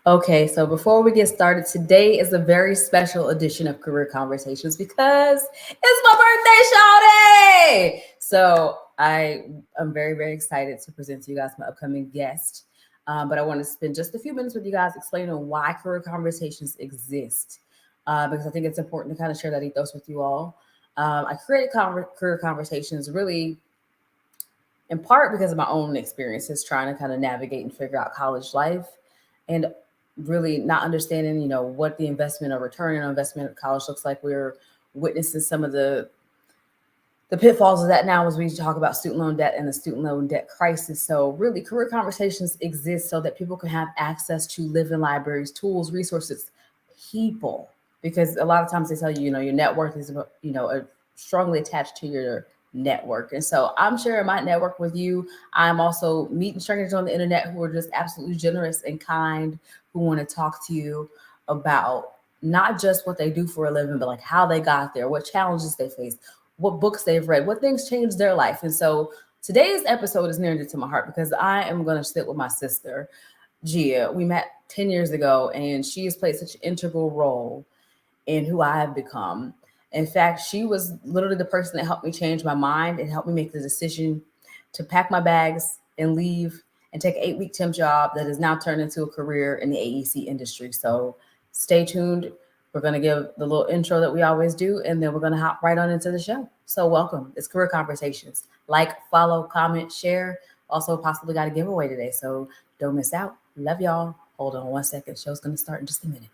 Okay, so before we get started, today is a very special edition of Career Conversations because it's my birthday, Shawty! So I am very, very excited to present to you guys my upcoming guest. But I want to spend just a few minutes with you guys explaining why Career Conversations exist. Because I think it's important to kind of share that ethos with you all. I created Career Conversations really in part because of my own experiences trying to kind of navigate and figure out college life and really not understanding, what the investment or return on investment of college looks like. We're witnessing some of the pitfalls of that now as we talk about student loan debt and the student loan debt crisis. So really career conversations exist so that people can have access to live in libraries, tools, resources, people. Because a lot of times they tell you, your net worth is, strongly attached to your network. And so I'm sharing my network with you. I'm also meeting strangers on the internet who are just absolutely generous and kind, who want to talk to you about not just what they do for a living, but like how they got there, what challenges they face, what books they've read, what things changed their life. And so today's episode is near and dear to my heart because I am going to sit with my sister, Gia. We met 10 years ago, and she has played such an integral role in who I have become. In fact, she was literally the person that helped me change my mind and helped me make the decision to pack my bags and leave and take an 8-week temp job that has now turned into a career in the AEC industry. So stay tuned. We're going to give the little intro that we always do, and then we're going to hop right on into the show. So welcome. It's Career Conversations. Like, follow, comment, share. Also, possibly got a giveaway today, so don't miss out. Love y'all. Hold on one second. Show's going to start in just a minute.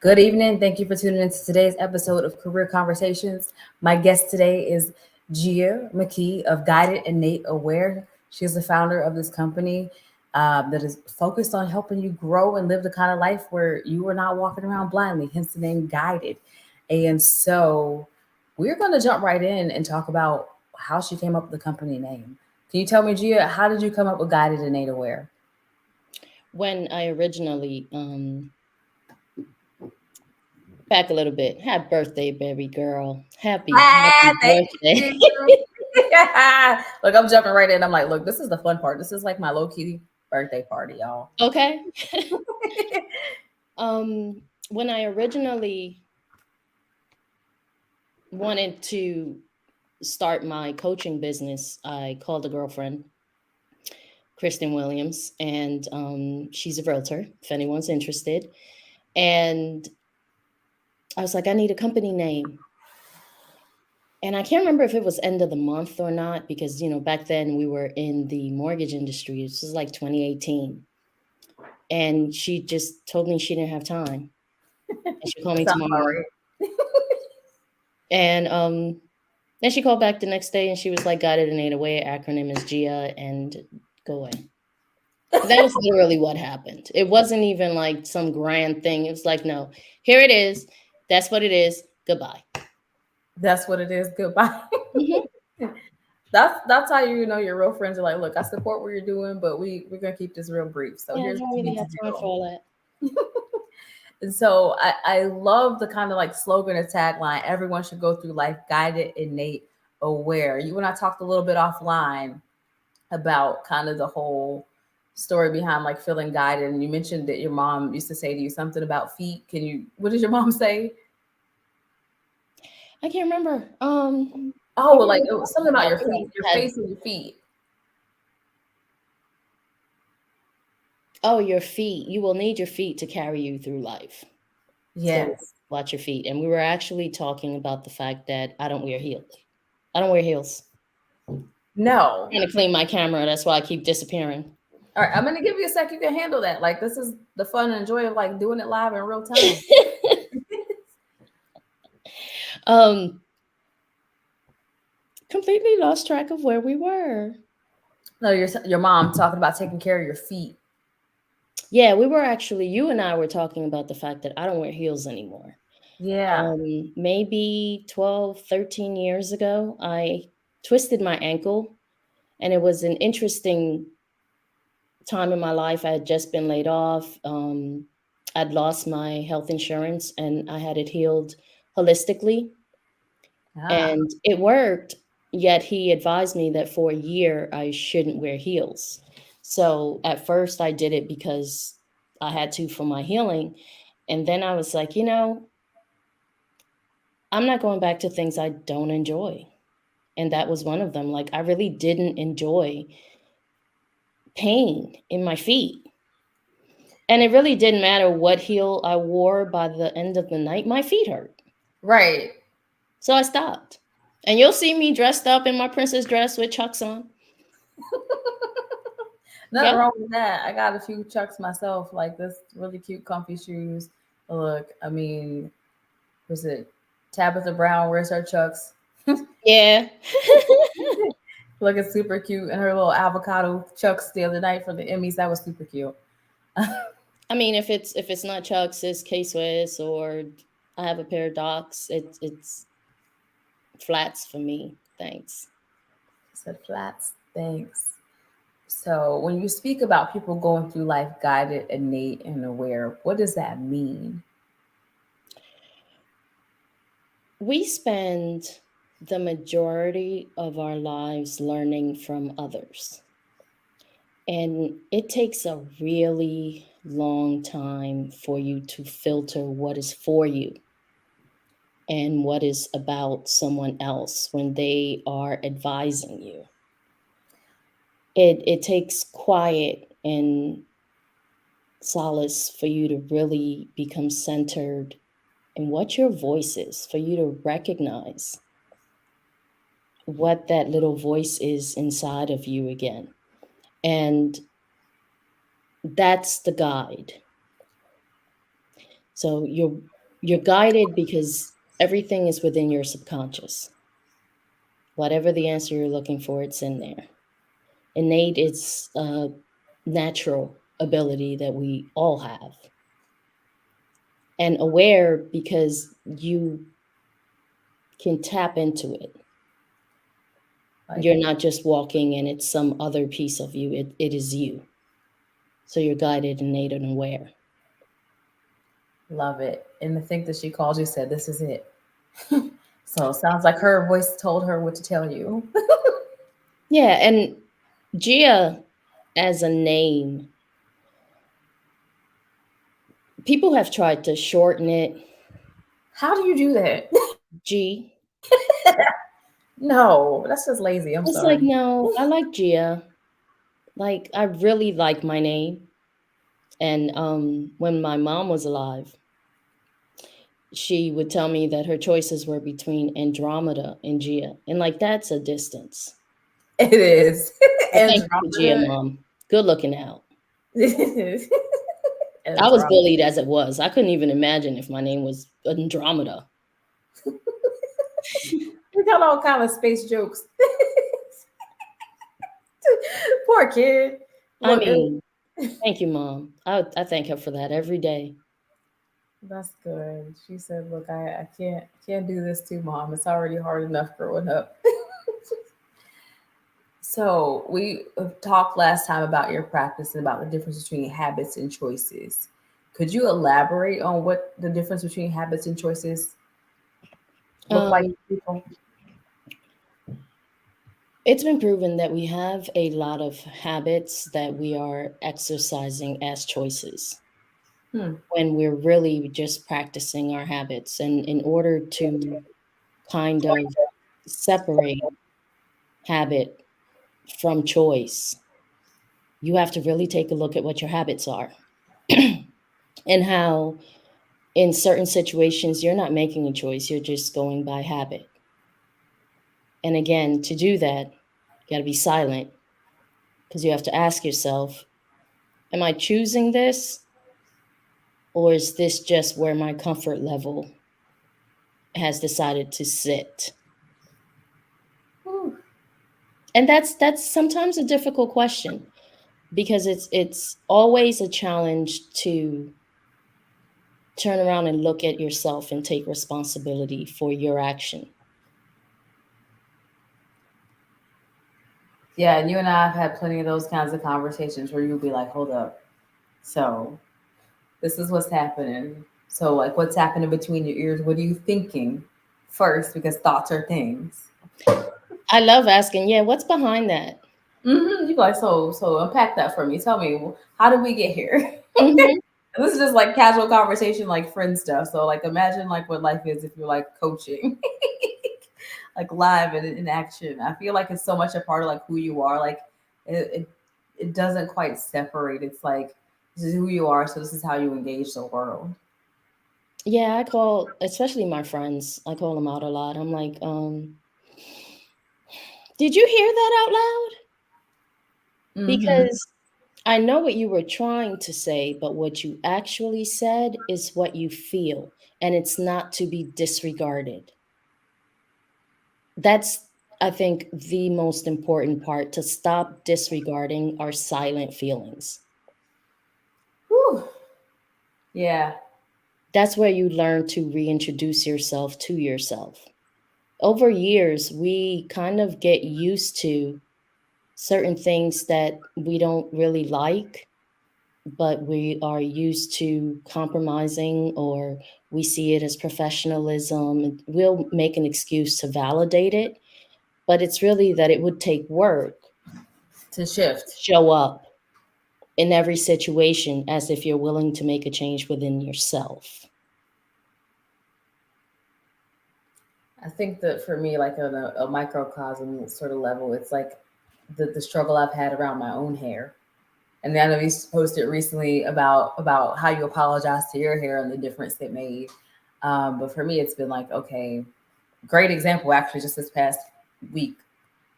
Good evening. Thank you for tuning in to today's episode of Career Conversations. My guest today is Gia McKee of Guided, Innate, Aware. She is the founder of this company that is focused on helping you grow and live the kind of life where you are not walking around blindly, hence the name Guided. And so we're going to jump right in and talk about how she came up with the company name. Can you tell me, Gia, how did you come up with Guided, Innate, Aware? When I originally back a little bit. Happy birthday, baby girl. Happy Thank birthday. you. Look, I'm jumping right in. I'm like, look, this is the fun part. This is like my low key birthday party, y'all. Okay. When I originally wanted to start my coaching business, I called a girlfriend, Kristen Williams, and she's a realtor, if anyone's interested. And I was like, I need a company name. And I can't remember if it was end of the month or not, because, back then we were in the mortgage industry. This was like 2018. And she just told me she didn't have time. And she called me tomorrow. And then she called back the next day and she was like, Guided, Innate, Aware, acronym is GIA, and go away. That was literally what happened. It wasn't even like some grand thing. It was like, no, here it is. That's what it is. Goodbye. That's what it is. Goodbye. Mm-hmm. That's how you know your real friends are like, look, I support what you're doing, but we're gonna keep this real brief. So here's what you need to do. For all that. And so I love the kind of like slogan or tagline, everyone should go through life guided, innate, aware. You and I talked a little bit offline about kind of the whole story behind like feeling guided. And you mentioned that your mom used to say to you something about feet. What did your mom say? I can't remember. Like it was something about your feet, your face and your feet. Oh, your feet. You will need your feet to carry you through life. So Yes. watch your feet. And we were actually talking about the fact that I don't wear heels. I don't wear heels. No. I'm trying to clean my camera. That's why I keep disappearing. All right, I'm gonna give you a sec. You can handle that. Like this is the fun and joy of like doing it live in real time. um, completely lost track of where we were. No, your mom talking about taking care of your feet. Yeah, we were actually, you and I were talking about the fact that I don't wear heels anymore. Yeah. Maybe 12, 13 years ago, I twisted my ankle, and it was an interesting time in my life. I had just been laid off. I'd lost my health insurance and I had it healed holistically, Ah. and it worked. Yet he advised me that for a year I shouldn't wear heels. So at first I did it because I had to for my healing. And then I was like, I'm not going back to things I don't enjoy. And that was one of them. Like, I really didn't enjoy pain in my feet. And it really didn't matter what heel I wore. By the end of the night, my feet hurt. Right. So I stopped. And you'll see me dressed up in my princess dress with Chucks on. Nothing Yep. wrong with that. I got a few Chucks myself, like this really cute, comfy shoes. Look, I mean, was it Tabitha Brown wears her Chucks? Yeah. Looking super cute, and her little avocado Chucks the other night for the Emmys. That was super cute. I mean, if it's not Chucks, it's K-Swiss, or I have a pair of Docs. It's flats for me. Thanks. Said flats. Thanks. So, when you speak about people going through life guided, innate, and aware, what does that mean? We spend the majority of our lives learning from others. And it takes a really long time for you to filter what is for you and what is about someone else when they are advising you. It takes quiet and solace for you to really become centered in what your voice is, for you to recognize what that little voice is inside of you again. And that's the guide. So you're guided because everything is within your subconscious. Whatever the answer you're looking for, it's in there. Innate is a natural ability that we all have. And aware because you can tap into it. Like, You're not just walking and it's some other piece of you. It is you. So you're guided, innate, and aware. love it. And the thing that she called you said, "This is it." So it sounds like her voice told her what to tell you. Yeah, and Gia as a name, people have tried to shorten it. How do you do that? G. No, that's just lazy. I'm It's like, sorry. no, I like Gia. Like, I really like my name. And when my mom was alive, she would tell me that her choices were between Andromeda and Gia. And like, that's a distance. It is. But thank you for Gia, Andromeda. Mom. Good looking out. I was Andromeda. bullied as it was. I couldn't even imagine if my name was Andromeda. We got all kind of space jokes. Poor kid. I Look, mean, thank you, Mom. I thank her for that every day. that's good. She said, "Look, I can't do this too, Mom. It's already hard enough growing up." So we talked last time about your practice and about the difference between habits and choices. Could you elaborate on what the difference between habits and choices look like Um, to people? it's been proven that we have a lot of habits that we are exercising as choices Hmm. when we're really just practicing our habits. And in order to kind of separate habit from choice, you have to really take a look at what your habits are and how in certain situations you're not making a choice, you're just going by habit. And again, to do that, you got to be silent because you have to ask yourself, am I choosing this, or is this just where my comfort level has decided to sit? Whew. And that's sometimes a difficult question because it's always a challenge to turn around and look at yourself and take responsibility for your action. Yeah, and you and I have had plenty of those kinds of conversations where you'll be like, hold up. So this is what's happening. So, like, what's happening between your ears? What are you thinking first? Because thoughts are things. I love asking, yeah, what's behind that? You like, so unpack that for me. Tell me, how did we get here? Hmm. This is just like casual conversation, like friend stuff. So, like, imagine like what life is if you're like coaching, like live and in action. I feel like it's so much a part of like who you are. Like, it, it, it doesn't quite separate. It's like this is who you are, so this is how you engage the world. Yeah, I call, especially my friends, I call them out a lot. I'm like, did you hear that out loud? Mm-hmm. Because I know what you were trying to say, but what you actually said is what you feel, and it's not to be disregarded. That's, I think, the most important part, to stop disregarding our silent feelings. Whew. Yeah. That's where you learn to reintroduce yourself to yourself. Over years, we kind of get used to certain things that we don't really like, but we are used to compromising, or we see it as professionalism. We'll make an excuse to validate it, but it's really that it would take work To shift. show up in every situation as if you're willing to make a change within yourself. I think that for me, like on a microcosm sort of level, it's like the struggle I've had around my own hair. And then we posted recently about how you apologize to your hair and the difference it made. But for me, it's been like, okay, great example actually. Just this past week,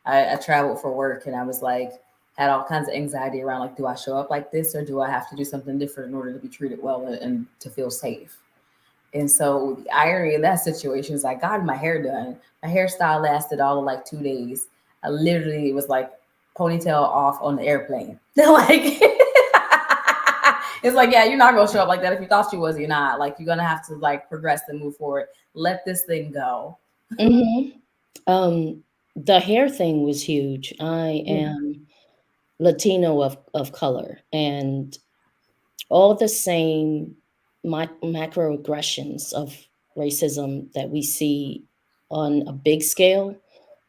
I traveled for work and I was like, had all kinds of anxiety around like, do I show up like this or do I have to do something different in order to be treated well and to feel safe? And so the irony in that situation is I got my hair done. My hairstyle lasted all of like 2 days. I literally was like ponytail off on the airplane. Like it's like, yeah, you're not gonna show up like that. If you thought you was, you're not. Like you're gonna have to like progress and move forward. Let this thing go. Hmm. The hair thing was huge. I Yeah. am Latino of color, and all the same macroaggressions of racism that we see on a big scale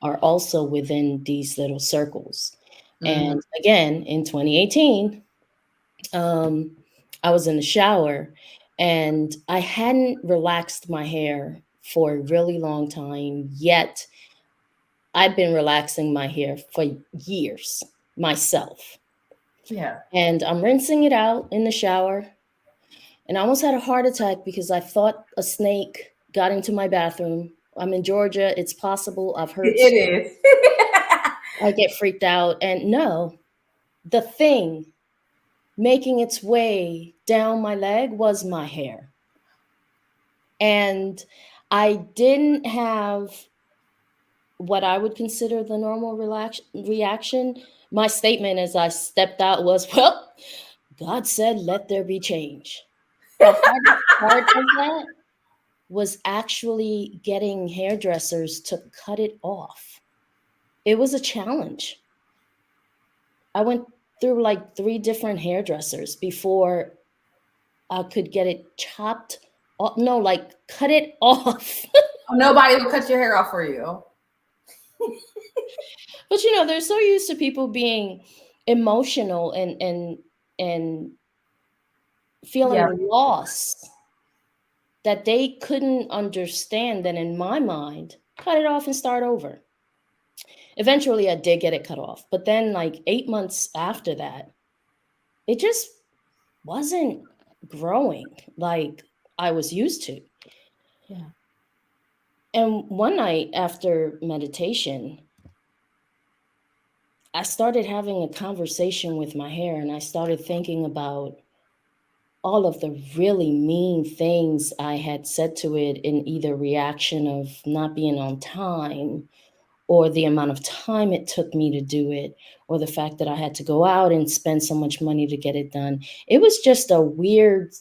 are also within these little circles. Mm-hmm. And again, in 2018, um, I was in the shower and I hadn't relaxed my hair for a really long time, yet I've been relaxing my hair for years myself. Yeah. And I'm rinsing it out in the shower. And I almost had a heart attack because I thought a snake got into my bathroom. I'm in Georgia. It's possible. I've heard It is. I get freaked out. And no, the thing making its way down my leg was my hair. And I didn't have what I would consider the normal reaction. My statement as I stepped out was, well, God said, let there be change. The hardest part of that was actually getting hairdressers to cut it off. It was a challenge. I went through like 3 different hairdressers before I could get it chopped off. No, like cut it off. Nobody will cut your hair off for you. But they're so used to people being emotional and Yeah. feeling lost that they couldn't understand that in my mind, cut it off and start over. Eventually I did get it cut off. But then like 8 months after that, it just wasn't growing like I was used to. Yeah. And one night after meditation, I started having a conversation with my hair, and I started thinking about all of the really mean things I had said to it in either reaction of not being on time, or the amount of time it took me to do it, or the fact that I had to go out and spend so much money to get it done. It was just a weird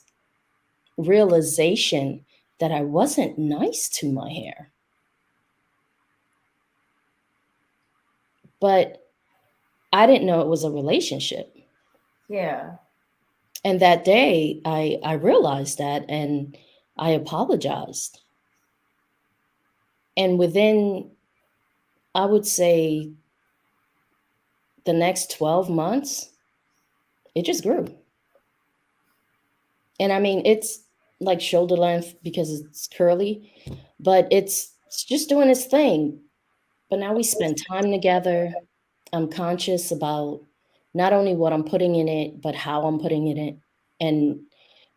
realization that I wasn't nice to my hair. But I didn't know it was a relationship. Yeah. And that day, I realized that, and I apologized. And within, I would say, the next 12 months, it just grew. And I mean, it's like shoulder length because it's curly, but it's just doing its thing. But now we spend time together. I'm conscious about not only what I'm putting in it, but how I'm putting it in. And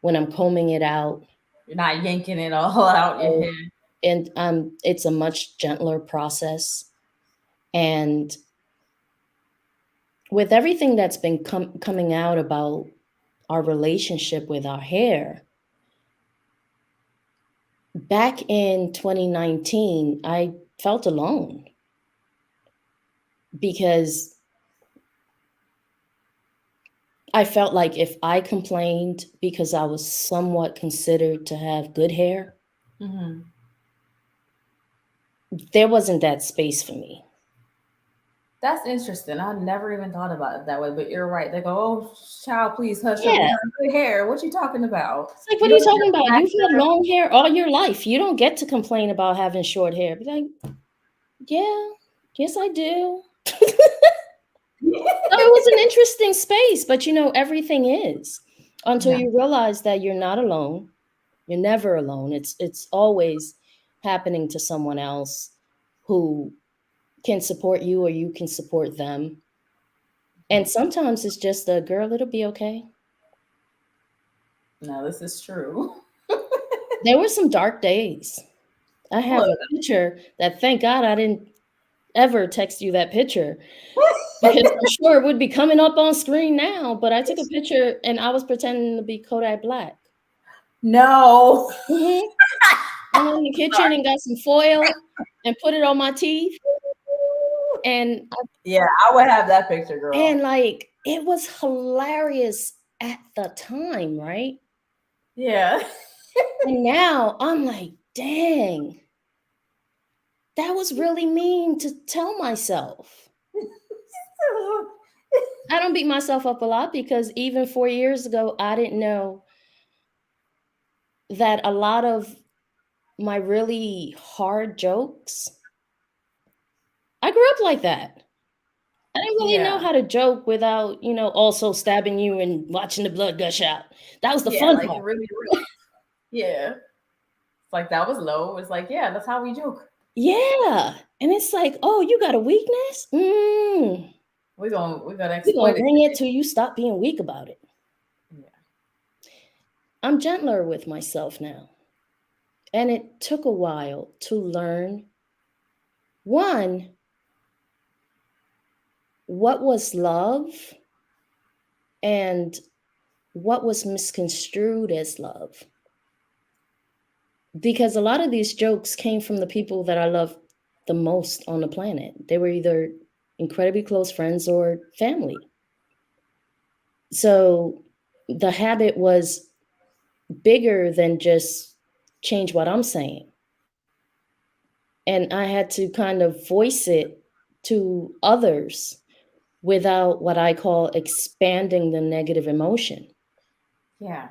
when I'm combing it out, You're not yanking it all out your head. and it's a much gentler process. And with everything that's been coming out about our relationship with our hair, back in 2019, I felt alone because I felt like if I complained because I was somewhat considered to have good hair, Mm-hmm. there wasn't that space for me. That's interesting. I never even thought about it that way, but you're right. They go, "Oh, child, please hush up. You Yeah. have good hair. What you talking about? It's like, You what are don't you need talking to about? back You've had up." long hair all your life. You don't get to complain about having short hair. Be like, yeah, yes, I do. So it was an interesting space, but everything is until Yeah. you realize that you're not alone. You're never alone. It's always happening to someone else who can support you, or you can support them. And sometimes it's just a girl, it'll be okay. No, this is true. There were some dark days. I have Look. a picture that, thank God, I didn't ever text you that picture, because I'm sure it would be coming up on screen now. But I took a picture and I was pretending to be Kodak Black. No. Hmm. I went in the kitchen and got some foil and put it on my teeth. And Yeah, I would have that picture, girl. like, it was hilarious at the time, right? Yeah. And now I'm like, dang, that was really mean to tell myself. I don't beat myself up a lot because even 4 years ago, I didn't know that a lot of my really hard jokes, I grew up like that. I didn't really know Yeah. how to joke without, also stabbing you and watching the blood gush out. That was the Yeah, fun like part. really real. Yeah. It's like that was low. It's like, yeah, that's how we joke. Yeah. And it's like, oh, you got a weakness? We're gonna We're going exploit to it. bring it till you stop being weak about it. Yeah. I'm gentler with myself now. And it took a while to learn, one, what was love and what was misconstrued as love. Because a lot of these jokes came from the people that I love the most on the planet. They were either incredibly close friends or family. So the habit was bigger than just change what I'm saying. And I had to kind of voice it to others without what I call expanding the negative emotion. Yeah.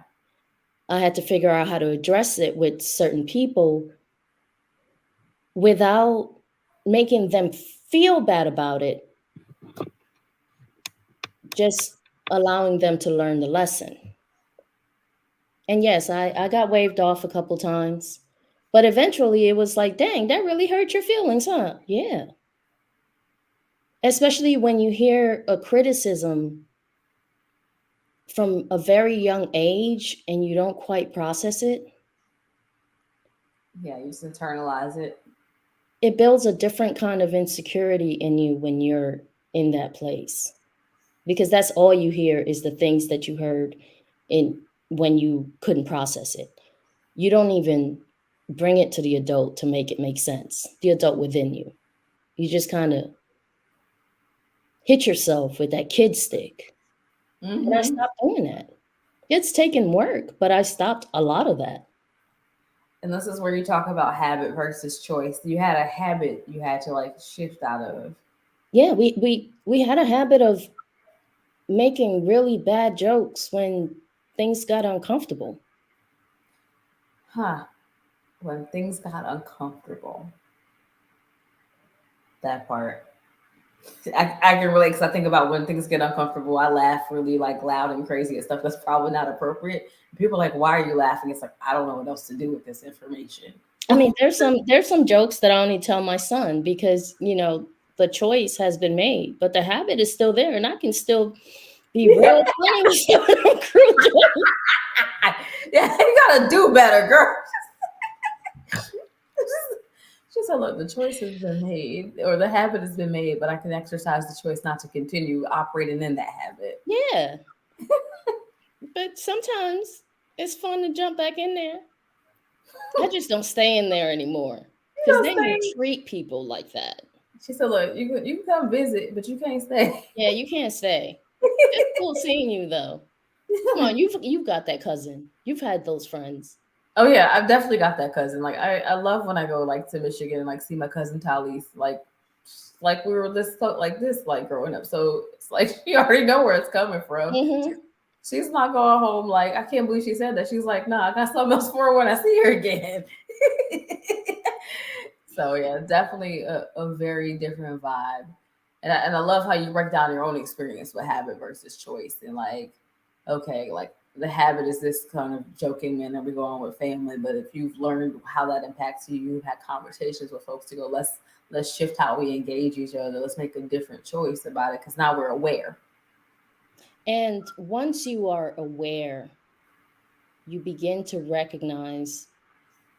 I had to figure out how to address it with certain people without making them feel bad about it, just allowing them to learn the lesson. And yes, I got waved off a couple times, but eventually it was like, dang, that really hurt your feelings, huh? Yeah. Especially when you hear a criticism from a very young age and you don't quite process it, Yeah, you just internalize it. it builds a different kind of insecurity in you when you're in that place. Because that's all you hear is the things that you heard in when you couldn't process it. You don't even bring it to the adult to make it make sense. The adult within you. You just kind of hit yourself with that kid stick. And I Mm-hmm. stopped doing that. It's taken work, but I stopped a lot of that. And this is where you talk about habit versus choice. You had a habit you had to like shift out of. Yeah, we had a habit of making really bad jokes when things got uncomfortable. Huh. When things got uncomfortable. That part. I can relate because I think about when things get uncomfortable, I laugh really like loud and crazy at stuff that's probably not appropriate. People are like, why are you laughing? It's like, I don't know what else to do with this information. I mean, there's some jokes that I only tell my son because, the choice has been made, but the habit is still there and I can still be real funny with some of them cruel jokes. Yeah, you gotta do better, girl. She said, look, the choice has been made, or the habit has been made, but I can exercise the choice not to continue operating in that habit. Yeah. But sometimes it's fun to jump back in there. I just don't stay in there anymore. You Because don't then you stay. treat people like that. She said, look, you can come visit, but you can't stay. Yeah, you can't stay. It's cool seeing you though. Come on, you've got that cousin. You've had those friends. Oh yeah, I've definitely got that cousin. Like I love when I go like to Michigan and like see my cousin Talise. Like we were this like this like growing up. So it's like she already know where it's coming from. Mm-hmm. She's not going home like I can't believe she said that. She's like, nah, I got something else for her when I see her again. So yeah, definitely a very different vibe. And I love how you break down your own experience with habit versus choice and like, okay, like the habit is this kind of joking manner we go on with family, but if you've learned how that impacts you, you've had conversations with folks to go, let's shift how we engage each other. Let's make a different choice about it because now we're aware. And once you are aware, you begin to recognize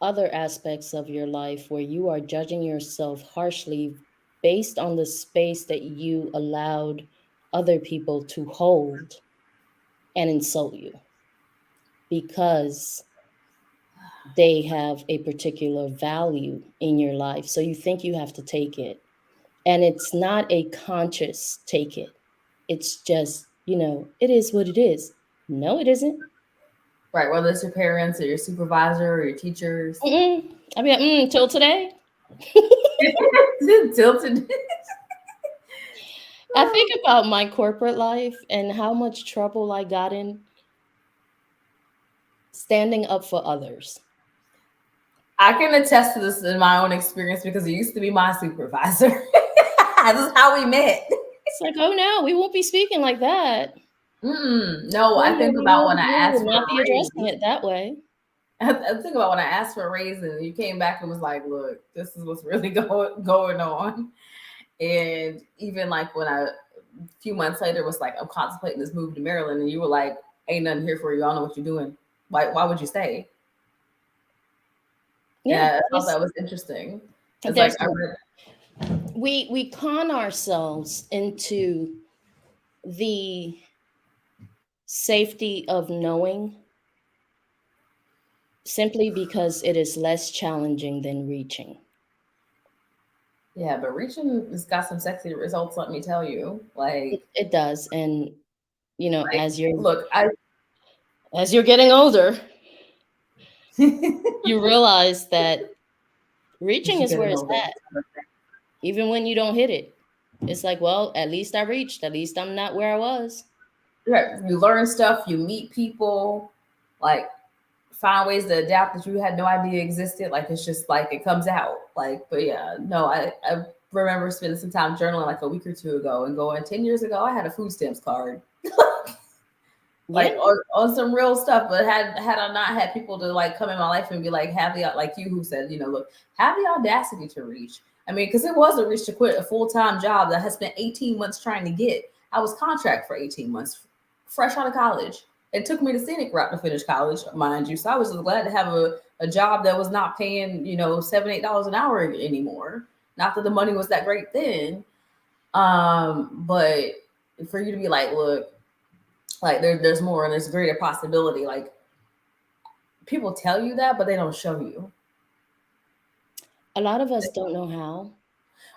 other aspects of your life where you are judging yourself harshly based on the space that you allowed other people to hold and insult you because they have a particular value in your life. So you think you have to take it. And it's not a conscious take it. It's just, it is what it is. No, it isn't. Right, whether it's your parents or your supervisor or your teachers. I mean, till today. Tilted. I think about my corporate life and how much trouble I got in standing up for others. I can attest to this in my own experience because it used to be my supervisor. This is how we met. It's like, oh no, we won't be speaking like that. No, Oh I no, think about when I we asked will for not a be raise. addressing it that way. I think about when I asked for a raise and you came back and was like, look, this is what's really going on. And even like when a few months later was like, I'm contemplating this move to Maryland, and you were like, ain't nothing here for you. I don't know what you're doing. Why would you stay? Yeah, Yeah, I thought that was interesting. It's like there's I read, we con ourselves into the safety of knowing simply because it is less challenging than reaching. yeah, but reaching has got some sexy results, let me tell you. It does. And as you're look, I as you're getting older, you realize that reaching you is get where an it's older. at. Even when you don't hit it. It's like, well, at least I reached. At least I'm not where I was. Yeah, you learn stuff, you meet people, like find ways to adapt that you had no idea existed. Like it's just like it comes out. Like, but yeah, no, I remember spending some time journaling like a week or two ago and going, 10 years ago, I had a food stamps card. Yeah. Like on some real stuff, but had I not had people to like come in my life and be like, have the like you who said, look, have the audacity to reach. I mean, because it was a reach to quit a full-time job that I had spent 18 months trying to get. I was contract for 18 months fresh out of college. It took me the scenic route to finish college, mind you. So I was just glad to have a job that was not paying, $7, $8 an hour anymore. Not that the money was that great then. But for you to be like, look, like there's more and there's greater possibility. Like people tell you that, but they don't show you. A lot of us don't know how.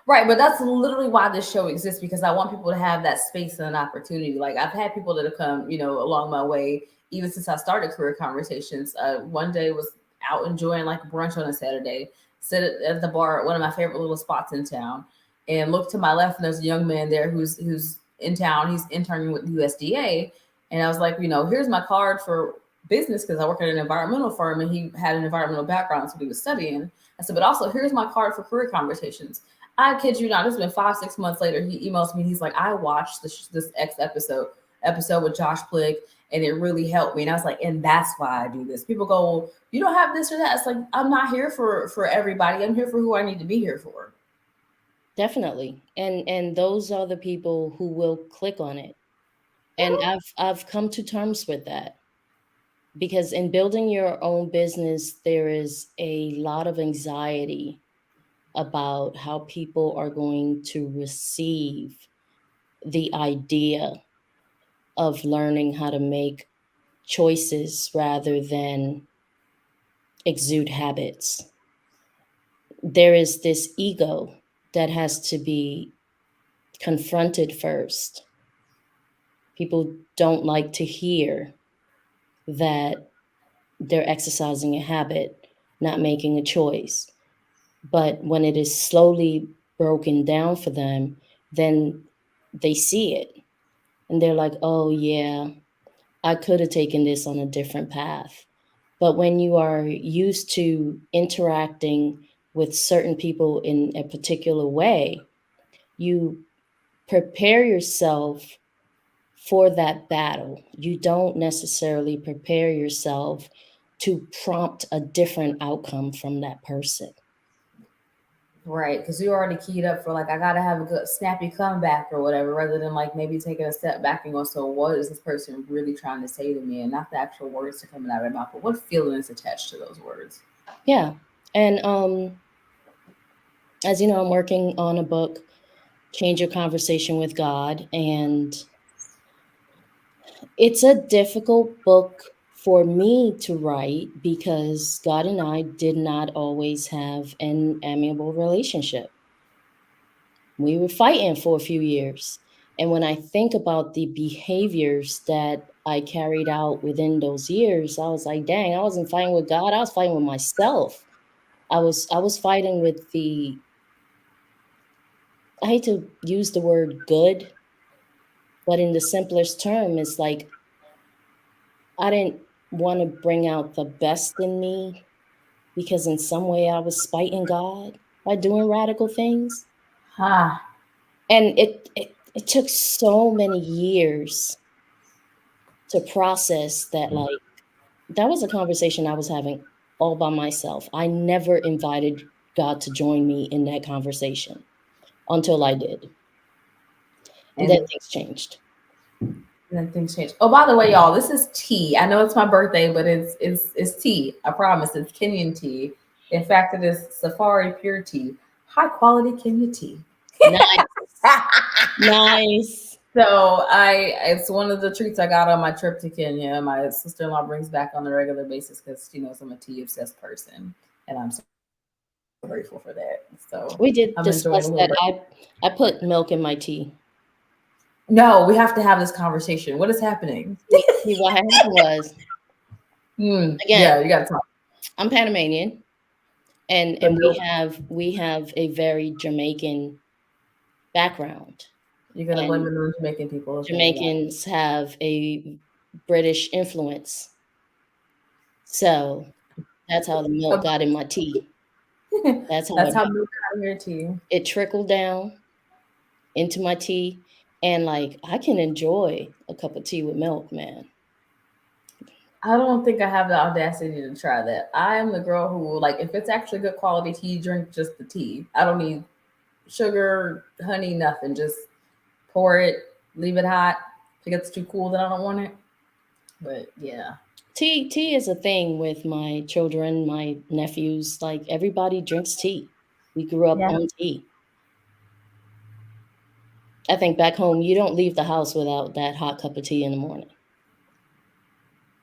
Right, but that's literally why this show exists because I want people to have that space and an opportunity. Like I've had people that have come, along my way, even since I started career conversations. One day was out enjoying like brunch on a Saturday, sit at the bar at one of my favorite little spots in town, and look to my left and there's a young man there who's in town. He's interning with USDA, and I was like, here's my card for business because I work at an environmental firm, and he had an environmental background, so he was studying. I said, but also here's my card for career conversations. I kid you not. It's been 5-6 months later. He emails me. He's like, I watched this X episode with Josh Plick, and it really helped me. And I was like, and that's why I do this. People go, well, you don't have this or that. It's like I'm not here for everybody. I'm here for who I need to be here for. Definitely. And those are the people who will click on it. And I've come to terms with that. Because in building your own business, there is a lot of anxiety about how people are going to receive the idea of learning how to make choices rather than exude habits. There is this ego that has to be confronted first. People don't like to hear that they're exercising a habit, not making a choice. But when it is slowly broken down for them, then they see it and they're like, oh, yeah, I could have taken this on a different path. But when you are used to interacting with certain people in a particular way, you prepare yourself for that battle. You don't necessarily prepare yourself to prompt a different outcome from that person. Right, because you already keyed up for like I gotta have a good snappy comeback or whatever, rather than like maybe taking a step back and go, so what is this person really trying to say to me, and not the actual words that are coming out of their mouth, but what feeling is attached to those words. Yeah. And as you know, I'm working on a book, Change Your Conversation with God, and it's a difficult book for me to write because God and I did not always have an amiable relationship. We were fighting for a few years. And when I think about the behaviors that I carried out within those years, I was like, dang, I wasn't fighting with God, I was fighting with myself. I was fighting with the, I hate to use the word good, but in the simplest term, it's like I didn't want to bring out the best in me because in some way I was spiting God by doing radical things. Ha. And it took so many years to process that. Like, that was a conversation I was having all by myself. I never invited God to join me in that conversation until I did. And then And things changed. then things change. Oh, by the way, y'all, this is tea. I know it's my birthday, but it's tea. I promise. It's Kenyan tea. In fact, it is Safari Pure Tea, high quality Kenya tea. Nice. Nice. So it's one of the treats I got on my trip to Kenya. My sister-in-law brings back on a regular basis because she knows I'm a tea obsessed person, and I'm so grateful for that. So We did I'm enjoying a discuss little that. bit. I put milk in my tea. No, we have to have this conversation. What is happening? See, what happened was, again, Yeah, you got to talk. I'm Panamanian, and So we have a very Jamaican background, you're gonna blame and it on the Jamaican people. Okay, I got Jamaicans have a British influence. So that's how the milk got in my tea. it. That's how That's it how happened. milk got here too. It trickled down into my tea, and like I can enjoy a cup of tea with milk, man. I don't think I have the audacity to try that. I am the girl who will like if it's actually good quality tea, drink just the tea. I don't need sugar, honey, nothing. Just pour it, leave it hot, If it gets too cool, then I don't want it. But yeah. Tea is a thing with my children, my nephews. Like everybody drinks tea. We grew up Yeah. on tea. I think back home, you don't leave the house without that hot cup of tea in the morning.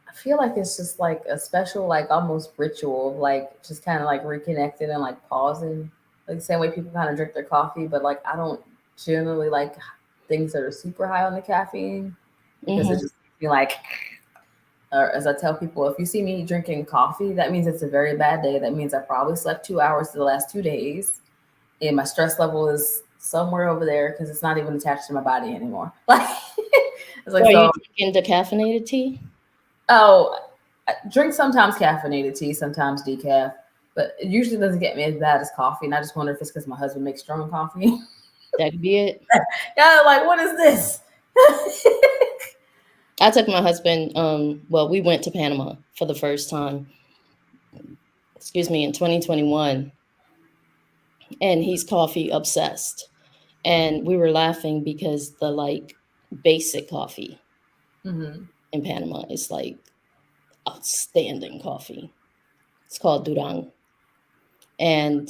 I feel like it's just like a special, like almost ritual, of like just kind of like reconnecting and like pausing. Like the same way people kind of drink their coffee, but like I don't generally like things that are super high on the caffeine because it Hmm. just makes me like, or as I tell people, if you see me drinking coffee, that means it's a very bad day. That means I probably slept 2 hours the last 2 days, and my stress level is somewhere over there because it's not even attached to my body anymore. Like it's So like are you so. drinking decaffeinated tea? Oh, I drink sometimes caffeinated tea, sometimes decaf, but it usually doesn't get me as bad as coffee. And I just wonder if it's because my husband makes strong coffee. That could be it. Yeah, like what is this? I took my husband, well, we went to Panama for the first time, excuse me, in 2021, and he's coffee obsessed. And we were laughing because the like basic coffee Hmm. in Panama is like outstanding coffee. It's called Durang. And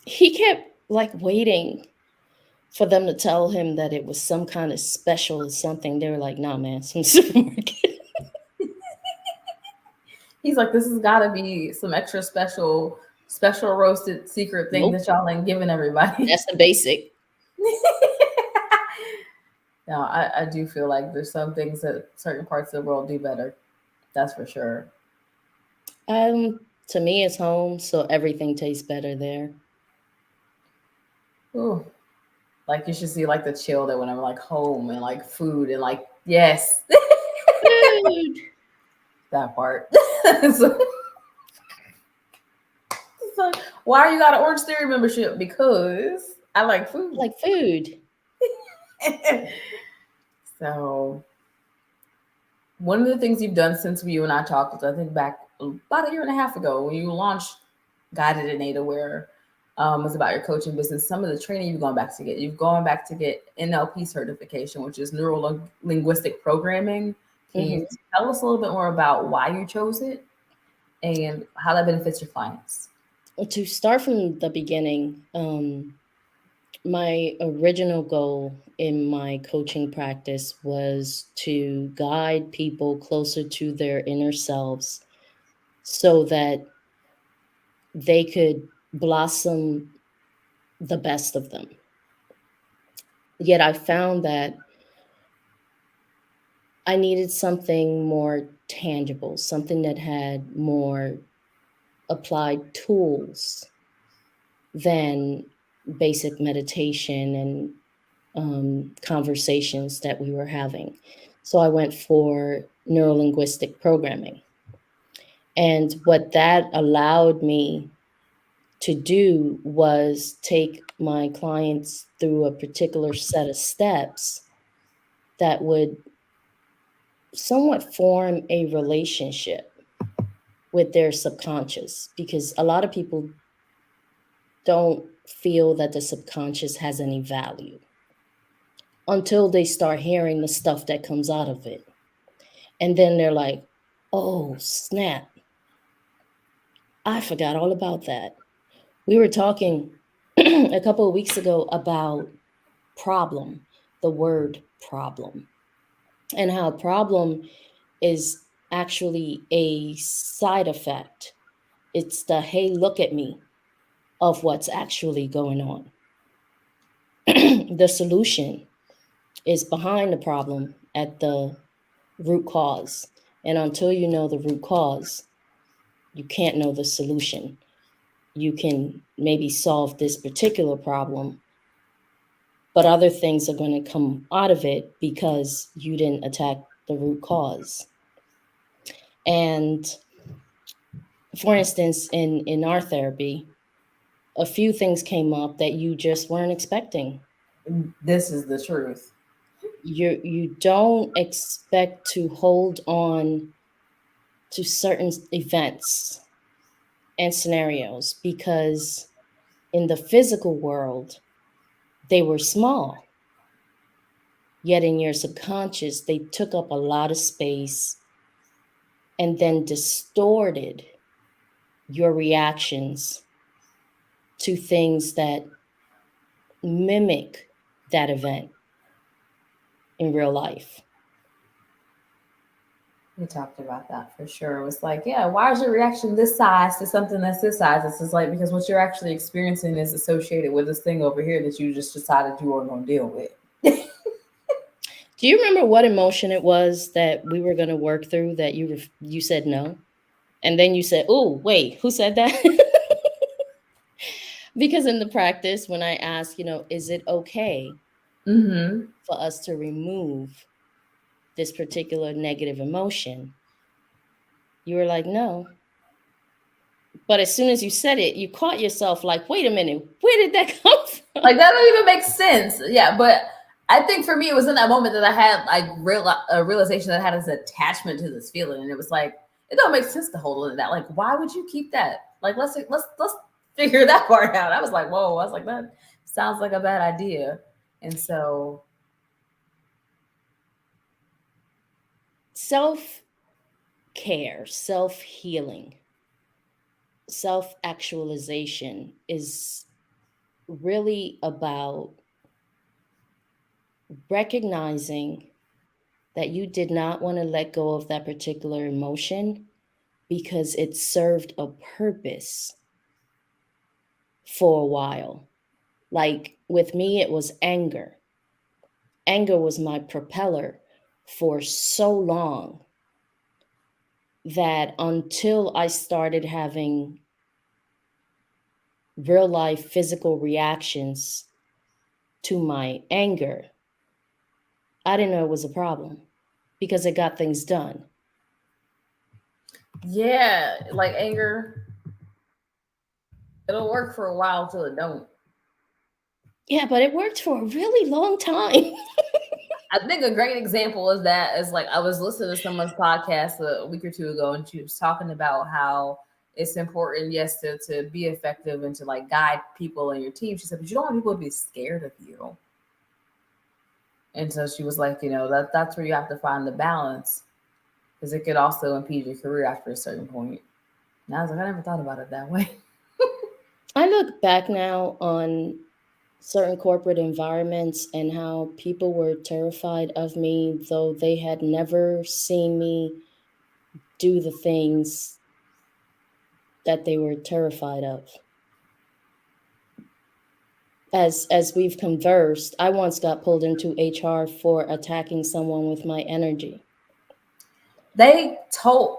he kept like waiting for them to tell him that it was some kind of special or something. They were like, nah, man, it's from the supermarket. He's like, this has got to be some extra special roasted secret thing Nope, that y'all ain't giving everybody. that's the basic. No, I do feel like there's some things that certain parts of the world do better. That's for sure. To me, it's home, so everything tastes better there. Ooh, like you should see like the chill that whenever like home and like food and like yes, Food, that part. So, so why you got an Orange Theory membership? Because I like food. like food. So one of the things you've done since you and I talked was I think back about a year and a half ago when you launched Guided Innate, where was about your coaching business. Some of the training you've gone back to get. You've gone back to get NLP certification, which is neuro linguistic programming. Can you Hmm. tell us a little bit more about why you chose it and how that benefits your clients? To start from the beginning, my original goal in my coaching practice was to guide people closer to their inner selves so that they could blossom the best of them. Yet I found that I needed something more tangible, something that had more applied tools than basic meditation and conversations that we were having. So I went for neurolinguistic programming. And what that allowed me to do was take my clients through a particular set of steps that would somewhat form a relationship with their subconscious, because a lot of people don't feel that the subconscious has any value until they start hearing the stuff that comes out of it. And then they're like, oh, snap. I forgot all about that. We were talking a couple of weeks ago about problem, the word problem, and how problem is actually a side effect. It's the hey, look at me of what's actually going on. The solution is behind the problem at the root cause. And until you know the root cause, you can't know the solution. You can maybe solve this particular problem, but other things are going to come out of it because you didn't attack the root cause. And for instance, in our therapy, a few things came up that you just weren't expecting. This is the truth. You don't expect to hold on to certain events and scenarios because in the physical world they were small. Yet in your subconscious, they took up a lot of space and then distorted your reactions to things that mimic that event in real life. We talked about that for sure. It was like, yeah, why is your reaction this size to something that's this size? It's just like because what you're actually experiencing is associated with this thing over here that you just decided you weren't going to deal with. Do you remember what emotion it was that we were going to work through that you said no? And then you said, "Oh, wait, who said that?" Because in the practice, when I asked, is it okay Mm-hmm. for us to remove this particular negative emotion? You were like, no. But as soon as you said it, you caught yourself like, wait a minute, where did that come from? Like that don't even make sense. Yeah, but I think for me, it was in that moment that I had like a realization that I had this attachment to this feeling, and it was like it don't make sense to hold on to that. Like, why would you keep that? Like, let's figure that part out. I was like, whoa. I was like, that sounds like a bad idea, and so Self-care, self-healing, self-actualization is really about recognizing that you did not want to let go of that particular emotion because it served a purpose for a while. Like with me, it was anger. Anger was my propeller for so long that until I started having real life physical reactions to my anger, I didn't know it was a problem because it got things done. yeah, like anger, it'll work for a while till it don't. Yeah, but it worked for a really long time. I think a great example is that is like I was listening to someone's podcast a week or two ago, and she was talking about how it's important, yes, to be effective and to like guide people in your team. She said, but you don't want people to be scared of you. And so she was like, that's where you have to find the balance because it could also impede your career after a certain point. And I was like, I never thought about it that way. I look back now on certain corporate environments and how people were terrified of me, though they had never seen me do the things that they were terrified of. As we've conversed, I once got pulled into HR for attacking someone with my energy. They told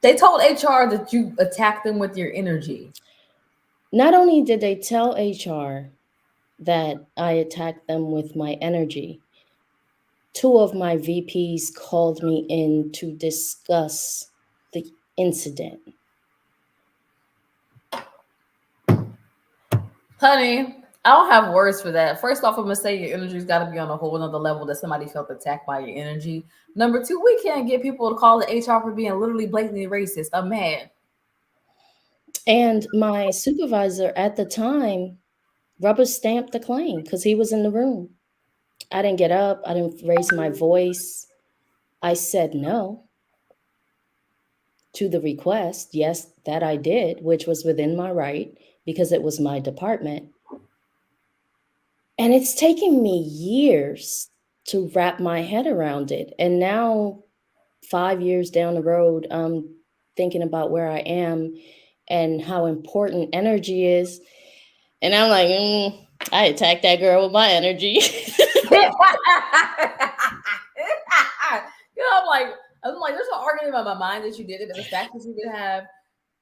they told HR that you attacked them with your energy. Not only did they tell HR that I attacked them with my energy, two of my VPs called me in to discuss the incident. Honey, I don't have words for that. First off, I'm gonna say your energy's got to be on a whole another level that somebody felt attacked by your energy. Number two, we can't get people to call the HR for being literally blatantly racist. I'm mad. And my supervisor at the time rubber stamped the claim because he was in the room. I didn't get up, I didn't raise my voice. I said no to the request. Yes, that I did, which was within my right because it was my department. And it's taken me years to wrap my head around it. And now, 5 years down the road, I'm thinking about where I am and how important energy is. And I'm like, I attacked that girl with my energy. I'm like, there's no argument about my mind that you did it, but the fact that you could have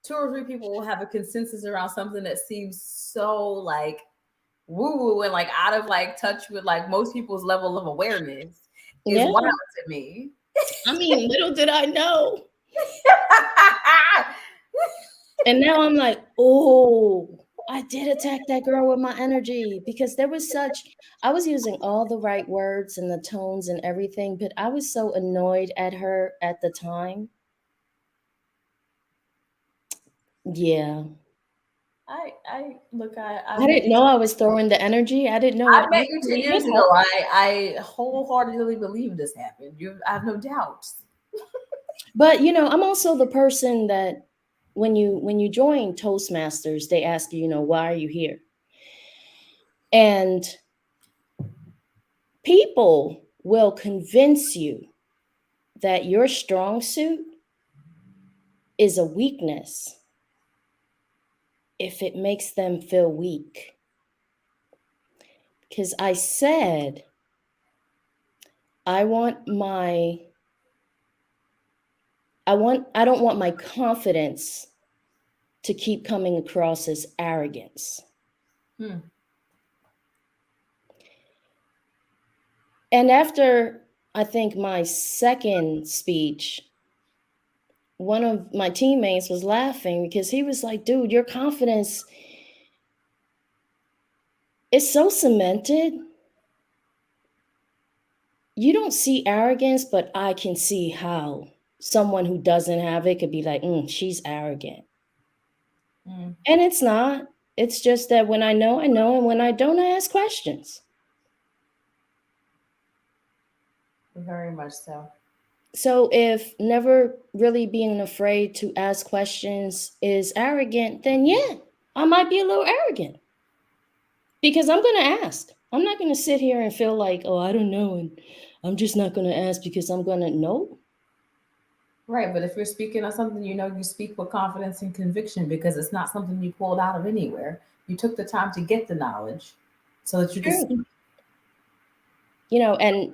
two or three people have a consensus around something that seems so like woo woo and like out of like touch with like most people's level of awareness is Yeah. wild to me. I mean, little did I know. And now I'm like, oh, I did attack that girl with my energy because I was using all the right words and the tones and everything, but I was so annoyed at her at the time. Yeah. I look, I I met didn't you. know I was throwing the energy. I didn't know it I met you 10 actually years hit ago. home. I wholeheartedly believe this happened. I have no doubts. But I'm also the person that when you join Toastmasters, they ask you, why are you here? And people will convince you that your strong suit is a weakness if it makes them feel weak. Because I said, I don't want my confidence to keep coming across as arrogance. Hmm. And after I think my second speech, one of my teammates was laughing because he was like, dude, your confidence is so cemented. You don't see arrogance, but I can see how someone who doesn't have it could be like, she's arrogant. Mm, And it's not. It's just that when I know, I know. And when I don't, I ask questions. very much so. So if never really being afraid to ask questions is arrogant, then yeah, I might be a little arrogant because I'm going to ask. I'm not going to sit here and feel like, oh, I don't know. And I'm just not going to ask because I'm going to know. Right, but if you're speaking on something, you speak with confidence and conviction because it's not something you pulled out of anywhere. You took the time to get the knowledge so that you could True. speak. And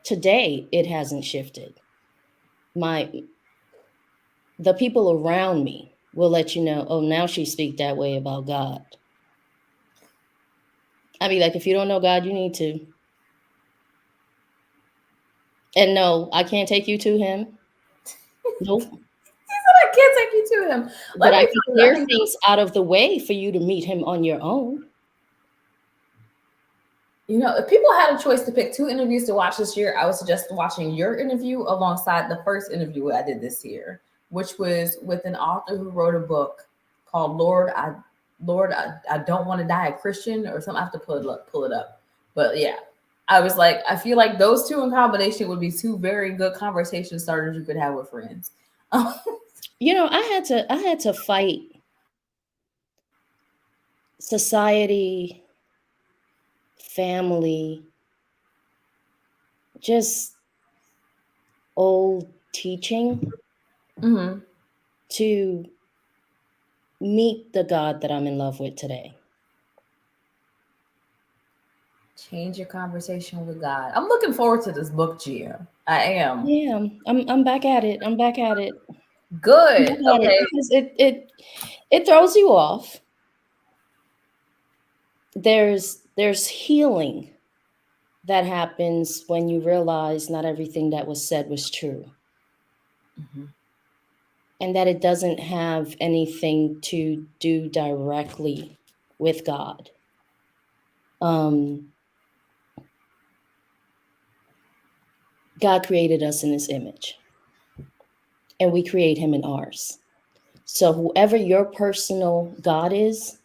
today it hasn't shifted. The people around me will let you know, oh, now she speak that way about God. I mean, like, if you don't know God, you need to. And no, I can't take you to him. Nope. He said, I can't take you to him. But Let I me can tell you, I clear think things out of the way for you to meet him on your own. if people had a choice to pick two interviews to watch this year, I would suggest watching your interview alongside the first interview I did this year, which was with an author who wrote a book called I don't want to die a Christian or something. I have to pull it up. But yeah, I was like, I feel like those two in combination would be two very good conversation starters you could have with friends. I had to fight society, family, just old teaching Mm-hmm. to meet the God that I'm in love with today. Change your conversation with God. I'm looking forward to this book, Gia. I am. Yeah, I'm back at it. I'm back at it. I'm Good. back at it Okay. because it throws you off. There's healing that happens when you realize not everything that was said was true, Mhm. and that it doesn't have anything to do directly with God. Um, God created us in his image, and we create him in ours. So whoever your personal God is,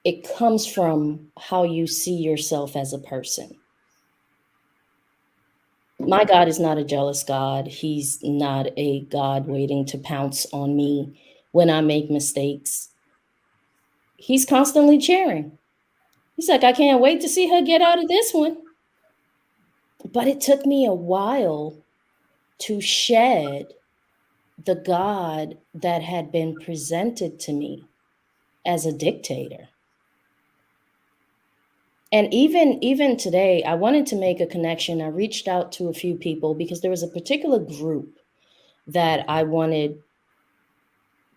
it comes from how you see yourself as a person. My God is not a jealous God. He's not a God waiting to pounce on me when I make mistakes. He's constantly cheering. He's like, I can't wait to see her get out of this one. But it took me a while to shed the God that had been presented to me as a dictator. And even today, I wanted to make a connection. I reached out to a few people because there was a particular group that I wanted